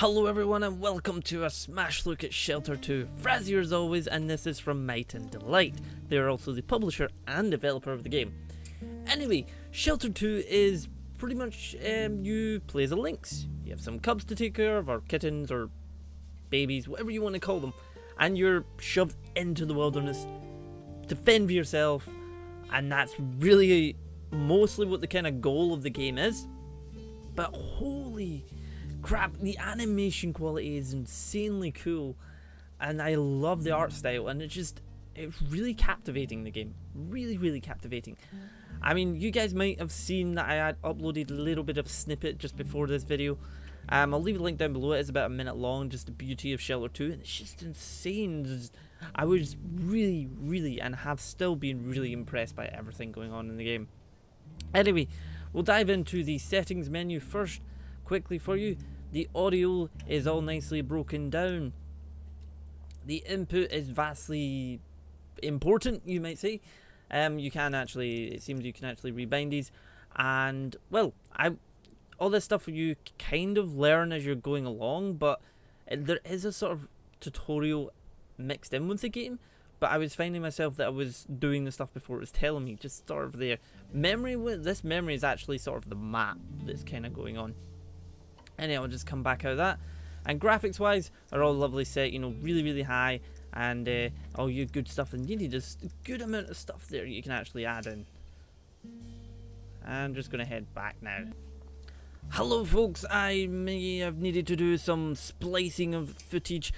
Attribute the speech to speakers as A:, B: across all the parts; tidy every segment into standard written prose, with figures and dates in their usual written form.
A: Hello everyone and welcome to a smash look at Shelter 2. Frazier as always, and this is from Might and Delight. They are also the publisher and developer of the game. Anyway, Shelter 2 is pretty much you play as a lynx. You have some cubs to take care of, or kittens, or babies, whatever you want to call them. And you're shoved into the wilderness to fend for yourself, and that's really mostly what the kind of goal of the game is. But holy crap, the animation quality is insanely cool, and I love the art style, and it's really captivating, the game. Really captivating. I mean, you guys might have seen that I had uploaded a little bit of snippet just before this video. I'll leave a link down below. It's about a minute long, just the beauty of Shelter 2, and it's just insane. I was really, and have still been really impressed by everything going on in the game. Anyway, we'll dive into the settings menu first, quickly for you. The audio is all nicely broken down. The input is vastly important, you might say. It seems you can actually rebind these, and well, all this stuff you kind of learn as you're going along, but there is a sort of tutorial mixed in with the game. But I was finding myself that I was doing the stuff before it was telling me, just sort of there. This memory is actually sort of the map that's kind of going on. Anyway, I'll just come back out of that. And graphics wise, they're all lovely set, you know, really high, and all your good stuff. And you need a good amount of stuff there you can actually add in. I'm just going to head back now. Hello folks, I may have needed to do some splicing of footage.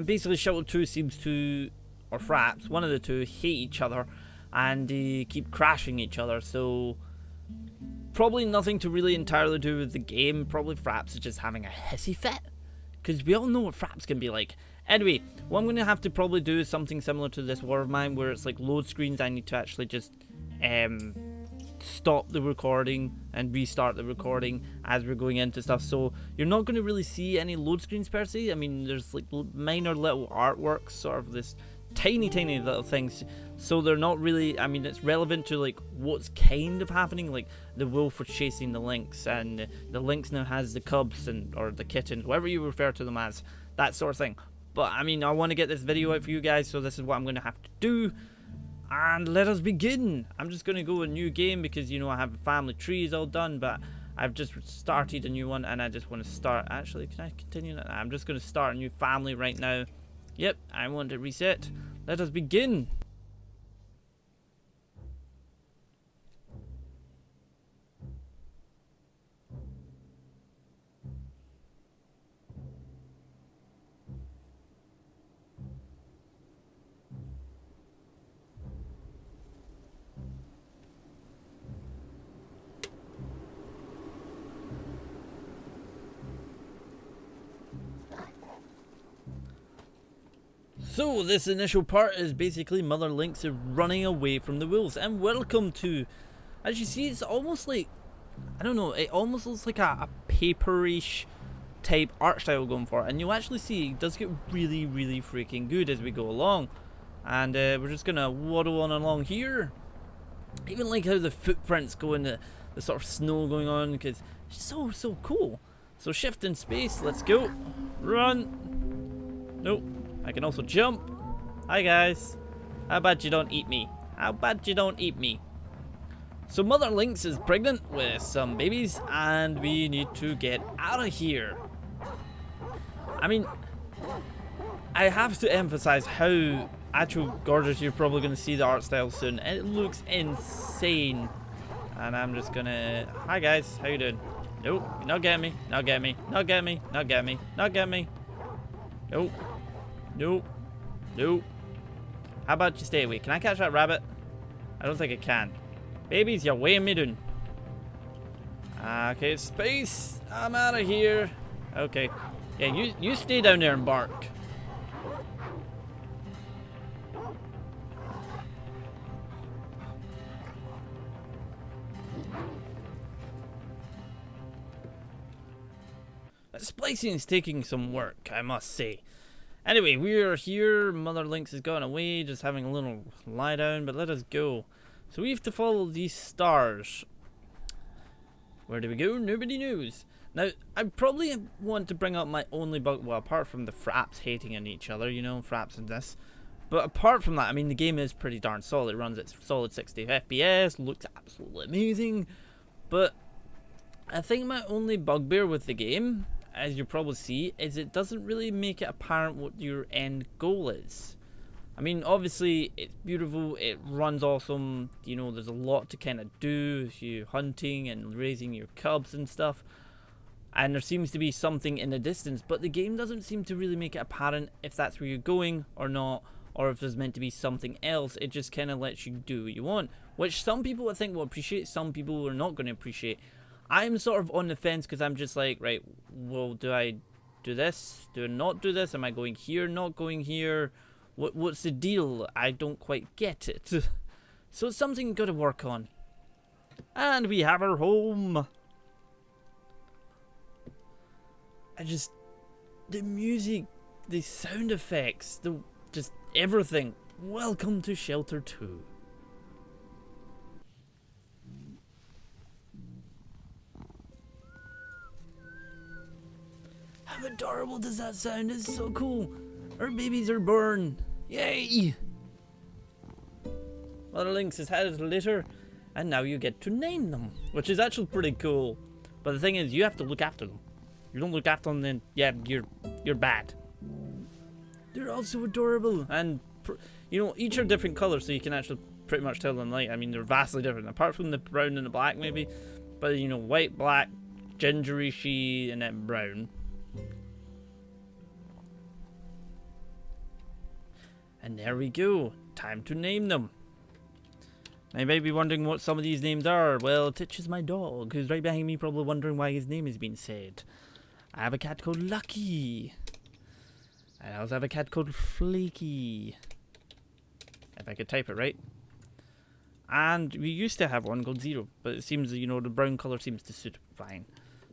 A: Basically Shelter 2 seems to, or Fraps, one of the two, hate each other, and keep crashing each other, so probably nothing to really entirely do with the game. Probably Fraps is just having a hissy fit, because we all know what Fraps can be like. Anyway, what I'm going to have to probably do is something similar to this war of mine, where it's like load screens. I need to actually just stop the recording and restart the recording as we're going into stuff, so you're not going to really see any load screens per se. I mean, there's like minor little artwork, sort of this tiny little things, so they're not really, I mean, it's relevant to like what's kind of happening, like the wolf was chasing the lynx, and the lynx now has the cubs, or the kittens, whatever you refer to them as, that sort of thing. But I mean, I want to get this video out for you guys, so this is what I'm going to have to do, and let us begin. I'm just going to go a new game because, you know, I have a family trees all done, but I've just started a new one, and I just want to start. Actually, can I continue that? I'm just going to start a new family right now. Yep, I want to reset. Let us begin. So this initial part is basically Mother Lynx running away from the wolves, and welcome to, as you see, it's almost like, I don't know, it almost looks like a paperish type art style going for it, and you'll actually see it does get really freaking good as we go along. And we're just gonna waddle on along here. Even like how the footprints go in the sort of snow going on, because it's so cool. So shift in space, let's go. Run. Nope. I can also jump. Hi guys. How about you don't eat me? How about you don't eat me? So Mother Lynx is pregnant with some babies, and we need to get out of here. I mean, I have to emphasize how actual gorgeous. You're probably going to see the art style soon. It looks insane. And I'm just gonna, hi guys, how you doing? Nope, not get me, not get me, not get me, not get me, not get me. Nope. Nope. Nope. How about you stay away? Can I catch that rabbit? I don't think I can. Babies, you're weighing me down. Okay, space. I'm out of here. Okay. Yeah, you stay down there and bark. Splicing is taking some work, I must say. Anyway, we are here. Mother Lynx has gone away, just having a little lie down, but let us go. So we have to follow these stars. Where do we go? Nobody knows. Now, I probably want to bring up my only bug, well, apart from the fraps hating on each other, you know, fraps and this. But apart from that, I mean, the game is pretty darn solid. It runs at solid 60 FPS, looks absolutely amazing. But I think my only bugbear with the game, as you probably see, is it doesn't really make it apparent what your end goal is. I mean, obviously, it's beautiful, it runs awesome, you know, there's a lot to kind of do if you're hunting and raising your cubs and stuff. And there seems to be something in the distance, but the game doesn't seem to really make it apparent if that's where you're going or not, or if there's meant to be something else. It just kind of lets you do what you want, which some people I think will appreciate, some people are not going to appreciate. I'm sort of on the fence because I'm just like, right, well, do I do this? Do I not do this? Am I going here, not going here? What's the deal? I don't quite get it. So it's something you've got to work on. And we have our home. The music, the sound effects, just everything. Welcome to Shelter 2. How adorable does that sound? It's so cool. Our babies are born. Yay! Mother Lynx has had a litter, and now you get to name them, which is actually pretty cool. But the thing is, you have to look after them. You don't look after them, then yeah, you're bad. They're also adorable, and you know, each are different colors, so you can actually pretty much tell them light. I mean, they're vastly different, apart from the brown and the black, maybe. But you know, white, black, gingery she, and then brown. And there we go. Time to name them. Now you may be wondering what some of these names are. Well, Titch is my dog, who's right behind me, probably wondering why his name is being said. I have a cat called Lucky. I also have a cat called Flaky. If I could type it right. And we used to have one called Zero, but it seems, you know, the brown colour seems to suit fine.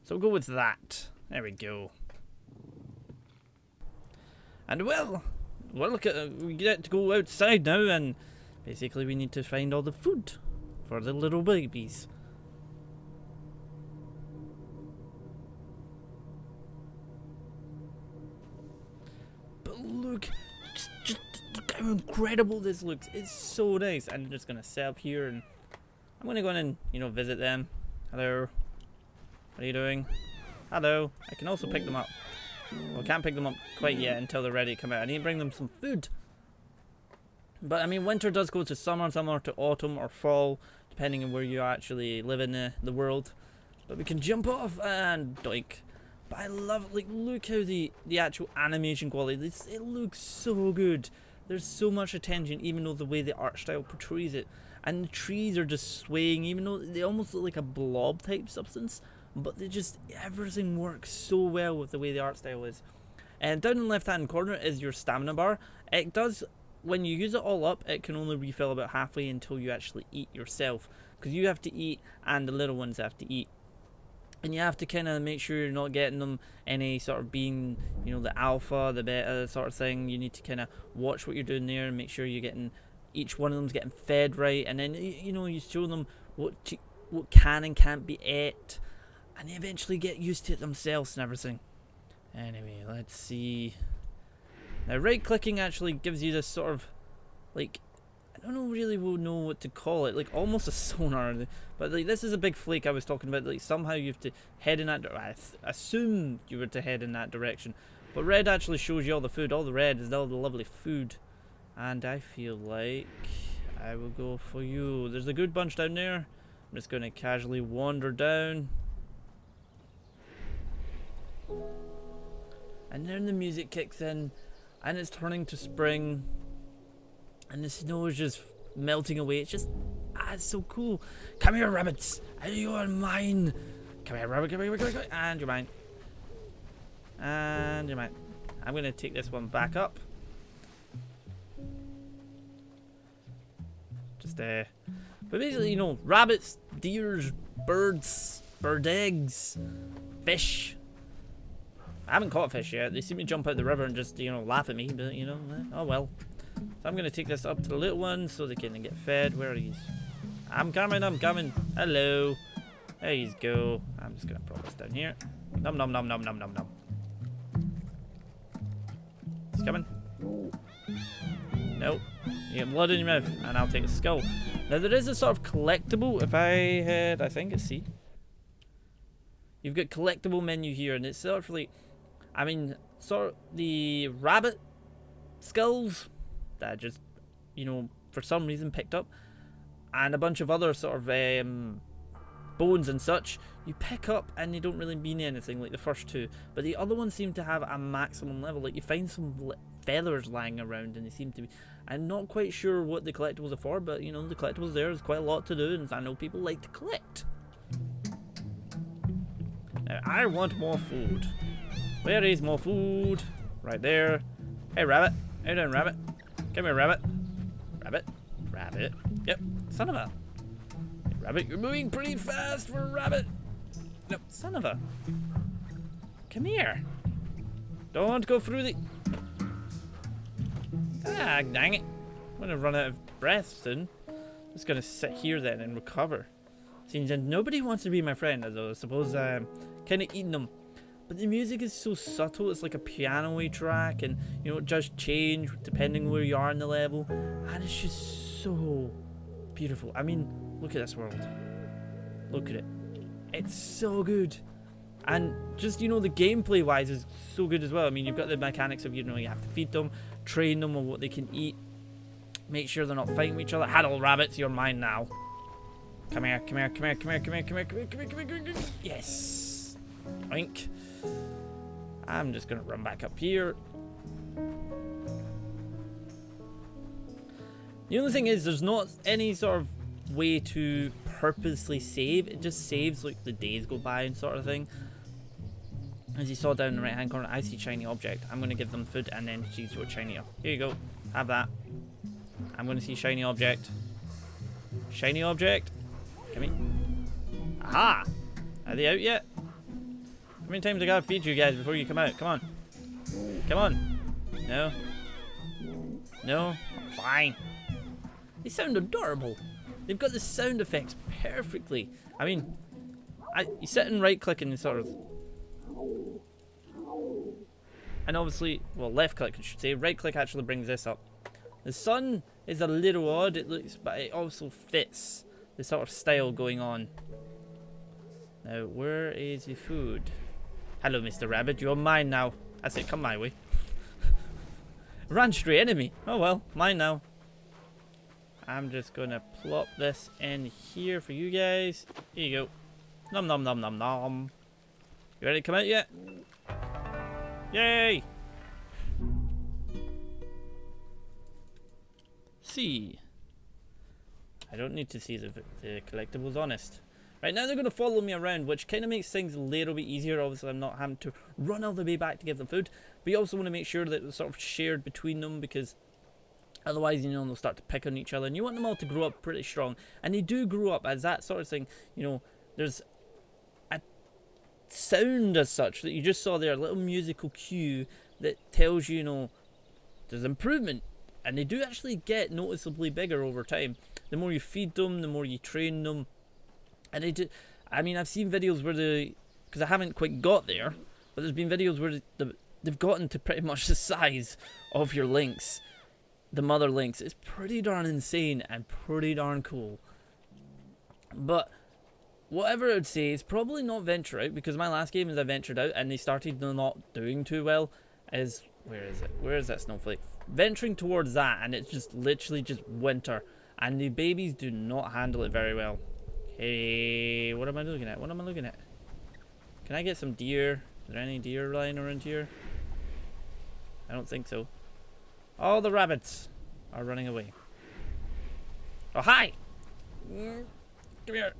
A: So we'll go with that. There we go. And well, look at, we get to go outside now, and basically we need to find all the food for the little babies. But look, just look how incredible this looks. It's so nice. I'm just gonna set up here, and I'm gonna go in and, you know, visit them. Hello. What are you doing? Hello. I can also pick them up. Well, I can't pick them up quite yet until they're ready to come out. I need to bring them some food. But I mean, winter does go to summer, summer to autumn or fall, depending on where you actually live in the world. But we can jump off and doink. But I love, like, look how the actual animation quality, it looks so good. There's so much attention, even though the way the art style portrays it. And the trees are just swaying, even though they almost look like a blob type substance. But they just, everything works so well with the way the art style is. And down in the left hand corner is your stamina bar. It does, when you use it all up, it can only refill about halfway until you actually eat yourself. Because you have to eat and the little ones have to eat. And you have to kind of make sure you're not getting them any sort of being, you know, the alpha, the beta sort of thing. You need to kind of watch what you're doing there and make sure you're getting, each one of them's getting fed right. And then, you know, you show them what can and can't be ate. And they eventually get used to it themselves and everything. Anyway, let's see. Now, right-clicking actually gives you this sort of, like, I don't really know what to call it. Like, almost a sonar. But, like, this is a big flake I was talking about. Like, somehow you have to head in that direction. I assume you were to head in that direction. But red actually shows you all the food. All the red is all the lovely food. And I feel like I will go for you. There's a good bunch down there. I'm just going to casually wander down. And then the music kicks in, and it's turning to spring, and the snow is just melting away. It's just, it's so cool. Come here, rabbits, and you are mine. Come here, rabbit, come here, and you're mine. And you're mine. I'm gonna take this one back up. Just but basically, you know, rabbits, deers, birds, bird eggs, fish. I haven't caught fish yet. They seem to jump out the river and just, you know, laugh at me, but, you know, oh well. So I'm going to take this up to the little ones so they can get fed. Where are these? I'm coming. Hello. There you go. I'm just going to put this down here. Nom nom nom nom nom nom nom. He's coming. Nope. You get blood in your mouth, and I'll take a skull. Now there is a sort of collectible. If I had, I think it's C. You've got collectible menu here, and it's sort of like, I mean, sort of the rabbit skulls that I just, you know, for some reason picked up, and a bunch of other sort of bones and such. You pick up and they don't really mean anything like the first two, but the other ones seem to have a maximum level. Like you find some feathers lying around and they seem to be, I'm not quite sure what the collectibles are for, but you know, the collectibles there's quite a lot to do, and I know people like to collect. Now I want more food. Where is more food? Right there. Hey rabbit, how you doing rabbit? Come here rabbit. Rabbit, rabbit, yep, son of a rabbit, you're moving pretty fast for a rabbit. No, son of a... Come here. Don't go through the... Ah, dang it. I'm gonna run out of breath soon. Just gonna sit here then and recover. Seems that nobody wants to be my friend, as I suppose I'm kind of eating them. But the music is so subtle, it's like a piano-y track, and you know, it does change depending where you are in the level. And it's just so beautiful. I mean, look at this world. Look at it. It's so good. And just, you know, the gameplay wise is so good as well. I mean, you've got the mechanics of, you know, you have to feed them, train them on what they can eat, make sure they're not fighting with each other. Hello rabbits, you're mine now. Come here, come here, come here, come here, come here, come here, come here, come here, come here, come here. Yes. Oink. I'm just gonna run back up here. The only thing is there's not any sort of way to purposely save. It just saves like the days go by and sort of thing. As you saw down in the right hand corner, I see shiny object. I'm going to give them food and then choose what shiny. Here you go, have that. I'm going to see shiny object. Shiny object, come in. Aha, are they out yet? How many times I gotta feed you guys before you come out? Come on, come on. No, no, fine. They sound adorable. They've got the sound effects perfectly. I mean, you sit and right click and sort of, and obviously, well, left click I should say. Right click actually brings this up. The sun is a little odd, it looks, but it also fits the sort of style going on. Now, where is the food? Hello, Mr. Rabbit, you're mine now. I say, come my way. Ran straight into me. Oh well, mine now. I'm just gonna plop this in here for you guys. Here you go. Nom nom nom nom nom. You ready to come out yet? Yay! See. I don't need to see the collectibles, honest. Right now they're going to follow me around, which kind of makes things a little bit easier. Obviously I'm not having to run all the way back to give them food. But you also want to make sure that it's sort of shared between them, because otherwise, you know, they'll start to pick on each other. And you want them all to grow up pretty strong. And they do grow up as that sort of thing. You know, there's a sound as such that you just saw there, a little musical cue that tells you, you know, there's improvement. And they do actually get noticeably bigger over time. The more you feed them, the more you train them. And they do, I mean, I've seen videos where they, because I haven't quite got there, but there's been videos where they've gotten to pretty much the size of your Lynx. The mother Lynx. It's pretty darn insane and pretty darn cool. But whatever I would say, it's probably not venture out, because my last game is I ventured out and they started not doing too well. Is, where is it? Where is that snowflake? Venturing towards that, and it's just literally just winter. And the babies do not handle it very well. Hey, what am I looking at? What am I looking at? Can I get some deer? Is there any deer lying around here? I don't think so. All the rabbits are running away. Oh, hi! Come here.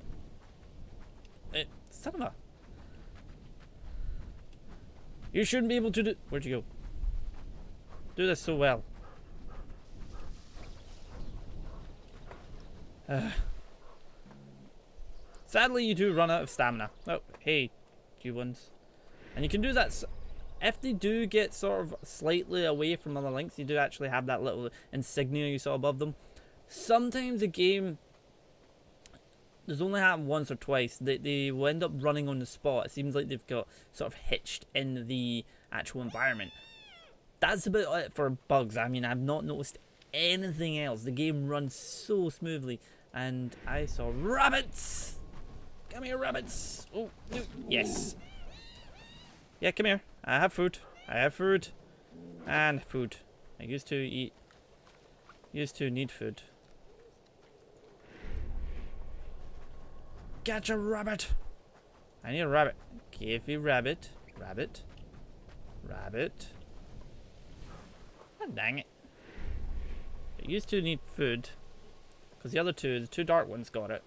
A: Hey, son of a... You shouldn't be able to do... Where'd you go? Do this so well. Sadly, you do run out of stamina. Oh, hey, you ones. And you can do that... If they do get sort of slightly away from other Lynx, you do actually have that little insignia you saw above them. Sometimes the game there's only happened once or twice. They will end up running on the spot. It seems like they've got sort of hitched in the actual environment. That's about it for bugs. I mean, I've not noticed anything else. The game runs so smoothly. And I saw rabbits! Come here, rabbits! Oh, no. Yes. Yeah, come here. I have food. I have food. And food. I used to eat. Used to need food. Catch a rabbit! I need a rabbit. Give me rabbit. Rabbit. Rabbit. Oh, dang it. I used to need food. Because the two dark ones got it.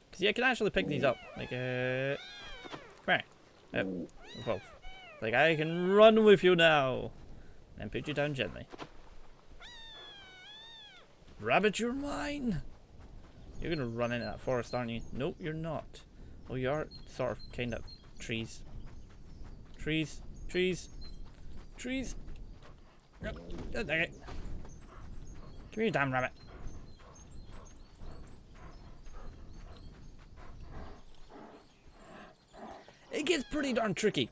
A: Because yeah, I can actually pick these up. Like, come here. Yep. Well, like, I can run with you now. And put you down gently. Rabbit, you're mine! You're gonna run into that forest, aren't you? Nope, you're not. Oh, you are sort of, kind of, trees. Trees. Trees. Trees. Oh, dang it. Come here, damn rabbit. It gets pretty darn tricky.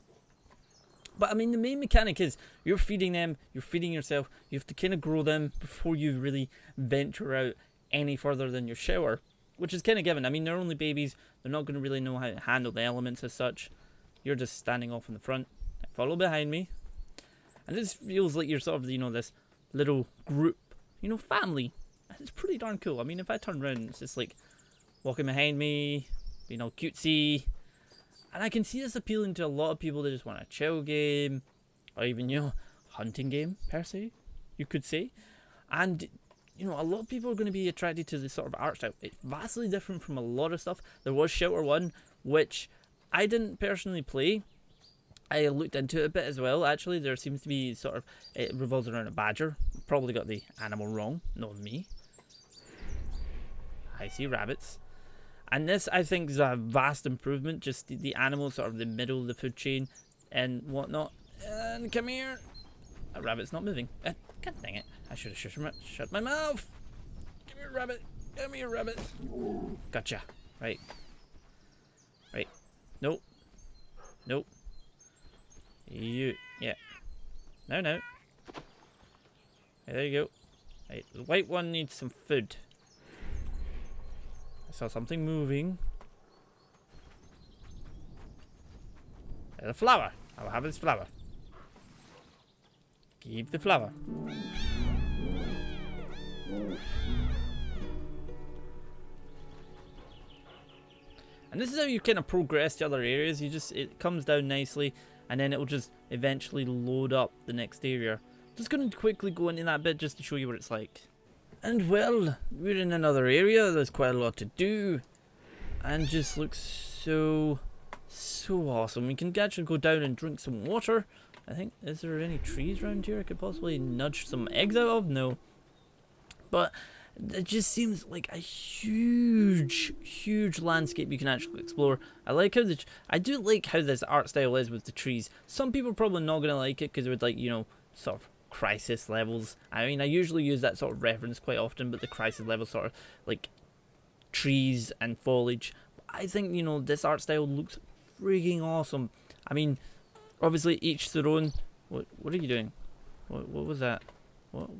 A: But I mean, the main mechanic is you're feeding them, you're feeding yourself, you have to kind of grow them before you really venture out any further than your shower, which is kind of given. I mean, they're only babies, they're not going to really know how to handle the elements as such. You're just standing off in the front, follow behind me, and it feels like you're sort of, you know, this little group, you know, family. And it's pretty darn cool. I mean, if I turn around, it's just like walking behind me, you know, cutesy. And I can see this appealing to a lot of people that just want a chill game, or even, you know, hunting game, per se, you could say. And, you know, a lot of people are going to be attracted to this sort of art style. It's vastly different from a lot of stuff. There was Shelter 1, which I didn't personally play. I looked into it a bit as well, actually. There seems to be sort of, it revolves around a badger. Probably got the animal wrong, not me. I see rabbits. And this, I think, is a vast improvement. Just the animals, sort of the middle of the food chain and whatnot. And come here. A rabbit's not moving. God dang it. I should have shut my mouth. Come here, rabbit. Come here, rabbit. Gotcha. Right. Right. Nope. Nope. You. Yeah. No, no. There you go. Right. The white one needs some food. I saw something moving. There's a flower. I'll have this flower. Keep the flower. And this is how you kind of progress to other areas. It comes down nicely, and then it will just eventually load up the next area. Just going to quickly go into that bit just to show you what it's like. And well, we're in another area. There's quite a lot to do, and just looks so awesome. We can actually go down and drink some water. I think, is there any trees around here I could possibly nudge some eggs out of? No. But it just seems like a huge landscape you can actually explore. I do like how this art style is with the trees. Some people are probably not going to like it because it would, like, you know, sort of crisis levels. I mean, I usually use that sort of reference quite often, but the crisis level sort of like trees and foliage. I think, you know, this art style looks freaking awesome. I mean, obviously each their own. What are you doing? What was that? What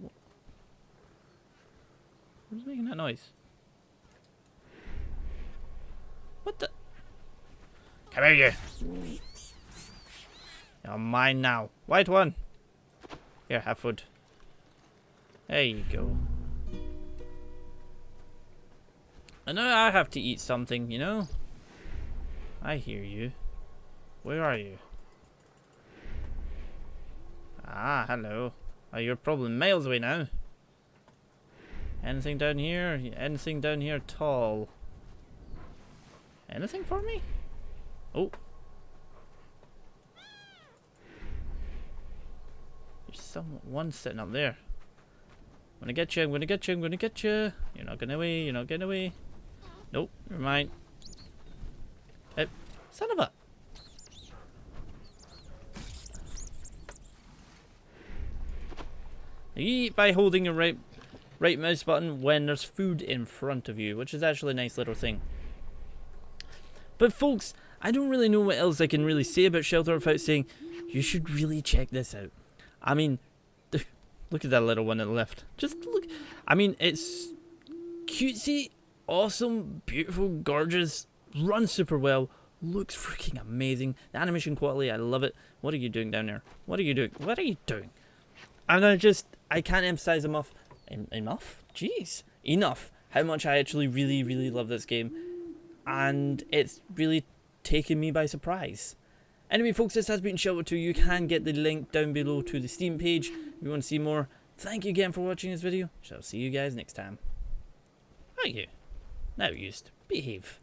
A: was making that noise? What the? Come here, you. You're mine now. White one. Here, have food. There you go. I know I have to eat something, you know? I hear you. Where are you? Ah, hello. Oh, you're probably miles away now. Anything down here? Anything down here at all? Anything for me? Oh. One sitting up there. I'm gonna get you, I'm gonna get you, I'm gonna get you. You're not getting away, you're not getting away. Nope, you're mine. Hey, son of a. You eat by holding your right right mouse button when there's food in front of you, which is actually a nice little thing. But folks, I don't really know what else I can really say about Shelter without saying you should really check this out. I mean, look at that little one on the left. Just look. I mean, it's cutesy, awesome, beautiful, gorgeous, runs super well, looks freaking amazing. The animation quality, I love it. What are you doing down there? What are you doing? What are you doing? And I can't emphasize enough, enough how much I actually really, really love this game. And it's really taken me by surprise. Anyway, folks, this has been Shelter 2. You can get the link down below to the Steam page if you want to see more. Thank you again for watching this video. Shall see you guys next time. Thank you. Now used. Behave.